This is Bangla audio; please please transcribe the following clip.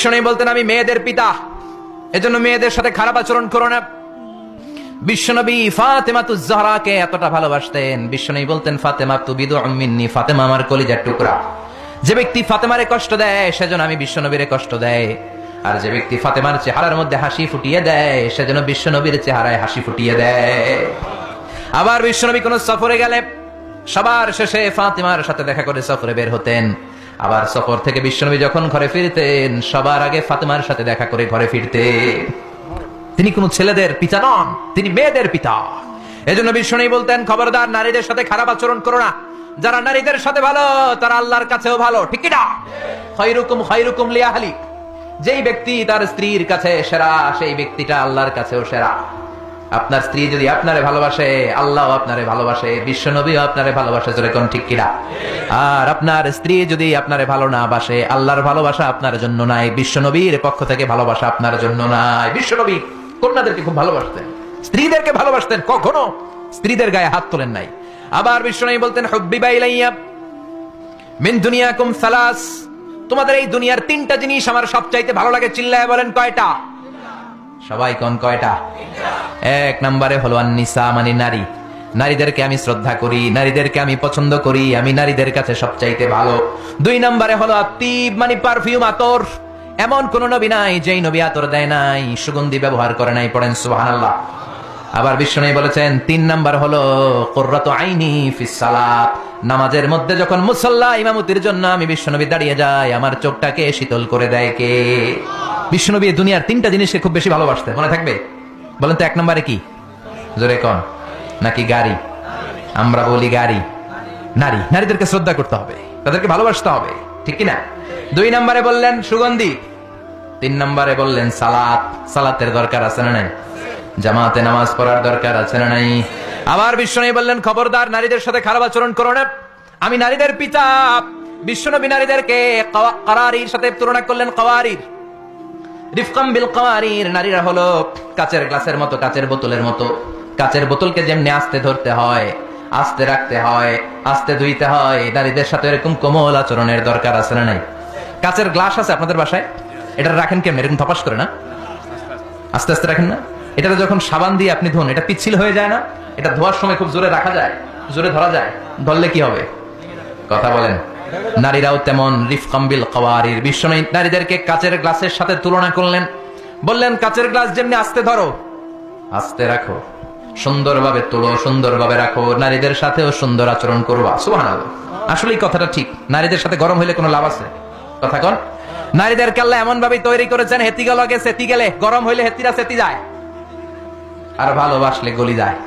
বিশ্বনবী বলতেন আমি মেয়েদের পিতা, এজন্য মেয়েদের সাথে খারাপ আচরণ করো না। বিশ্বনবী ফাতেমাতুজ জাহরাকে এতটা ভালোবাসতেন, বিশ্বনবী বলতেন ফাতেমা তু বিদুউম মিন্নি, ফাতেমা আমার কলিজার টুকরা। যে ব্যক্তি ফাতেমারে কষ্ট দেয় সেজন্য আমি বিশ্বনবীরে কষ্ট দেয়, আর যে ব্যক্তি ফাতেমার চেহারার মধ্যে হাসি ফুটিয়ে দেয় সেজন্য বিশ্বনবীর চেহারায় হাসি ফুটিয়ে দেয়। আবার বিশ্বনবী কোন সফরে গেলে সবার শেষে ফাতেমার সাথে দেখা করে সফরে বের হতেন। আবার সফর থেকে বিশ্বনবী যখন ঘরে ফিরতেন সবার আগে ফাতেমার সাথে দেখা করে ঘরে ফিরতেন। তিনি কোন ছেলেদের পিতা নন, তিনি মেয়েদের পিতা। এজন্য বিশ্বনবী বলতেন খবরদার নারীদের সাথে খারাপ আচরণ করো না, যারা নারীদের সাথে ভালো তারা আল্লাহর কাছেও ভালো, ঠিক কি না? খায়রুকুম খায়রুকুম লিআহলি, যেই ব্যক্তি তার স্ত্রীর কাছে সেরা সেই ব্যক্তিটা আল্লাহর কাছেও সেরা। আপনার স্ত্রী যদি আপনারে ভালোবাসে আল্লাহ আপনারে ভালোবাসে, বিশ্বনবীও আপনারে ভালোবাসে, জোরে কোন ঠিক কিনা? আর আপনার স্ত্রী যদি আপনারে ভালো না বাসে আল্লাহর ভালোবাসা আপনার জন্য নাই, বিশ্বনবীর পক্ষ থেকে ভালোবাসা আপনার জন্য নাই। বিশ্বনবী কন্যাদেরকে খুব ভালোবাসতেন, স্ত্রীদেরকে ভালোবাসতেন, কখনো স্ত্রীদের গায়ে হাত তোলেন নাই। আবার বিশ্বনবী বলতেন হুব্বিবা ইলাইয়া মিন দুনিয়াকুম সালাস, তোমাদের এই দুনিয়ার তিনটা জিনিস আমার সবচাইতে ভালো লাগে। চিল্লায় বলেন কয়টা? সবাই কোন কয়টা? এক নম্বরে হলো আন-নিসা, মানে নারী। নারীদেরকে আমি শ্রদ্ধা করি, নারীদেরকে আমি পছন্দ করি, আমি নারীদের কাছে সবচাইতে ভালো। দুই নম্বরে হলো আত্তিব, মানে পারফিউম, আতর। এমন কোন নবী নাই যেই নবী আতর দেয় নাই, সুগন্ধি ব্যবহার করে নাই, পড়েন সুবহানাল্লাহ। আবার বিশ্বনবী বলেছেন তিন নাম্বার হলো কুররাতু আইনি ফিস সালাত, নামাজের মধ্যে যখন মুসাল্লা ইমামতির জন্য আমি বিশ্বনবী দাঁড়িয়ে যাই আমার চোখটাকে শীতল করে দেয় কে? বিশ্বনবী দুনিয়ার তিনটা জিনিসকে খুব বেশি ভালোবাসতেন, মনে থাকবে? বলেন তো এক নম্বরে কি? জোরে কোন? নাকি গাড়ি? আমরা বলি গাড়ি। নারী, নারীদেরকে শ্রদ্ধা করতে হবে, তাদেরকে ভালোবাসতে হবে, ঠিক কিনা? দুই নম্বরে বললেন সুগন্ধি, তিন নম্বরে বললেন সালাত। সালাতের দরকার আছে না নাই? জামাতে নামাজ পড়ার দরকার আছে না নাই? আবার বিশ্বনবী বললেন খবরদার নারীদের সাথে খারাপ আচরণ করো না, আমি নারীদের পিতা। বিশ্বনবী নারীদেরকে কারারির সাথে তুলনা করলেন, কাওয়ারির, রিফকাম বিল কাওয়ারির। নারীরা হলো কাচের গ্লাসের মতো, কাচের বোতলের মতো। কাচের বোতলকে যেমনি আস্তে ধরতে হয়, আস্তে রাখতে হয়, আস্তে ধুইতে হয়, নারীদের সাথে এরকম কোমল আচরণের দরকার আছে না নাই? কাচের গ্লাস আছে আপনাদের বাসায়, এটা রাখেন কেমন? এরকম থপাস করে না? আস্তে আস্তে রাখেন না? এটা যখন সাবান দিয়ে আপনি ধোন এটা পিচ্ছিল হয়ে যায় না? এটা ধোয়ার সময় খুব জোরে রাখা যায়, জোরে ধরা যায়, ধরলে কি হবে? কথা বলেন। নারীরাও তেমন রিফকাম বিল কাওয়ারির। বিশ্বনবী নারীদেরকে কাচের গ্লাসের সাথে তুলনা করলেন, বললেন কাচের গ্লাস যেমনি আস্তে ধরো, আস্তে রাখো, সুন্দরভাবে তোলো, সুন্দরভাবে রাখো, নারীদের সাথেও সুন্দর আচরণ করবা। সুবহানাল্লাহ। আসলে এই কথাটা ঠিক। নারীদের সাথে গরম হইলে কোনো লাভ আছে? কথা কন। নারীদেরকে আল্লাহ এমন ভাবে তৈরি করেছেন, হেতি গেলে গরম হইলে হেতিরা সেতি যায়, আর ভালোবাসলে গলি যায়।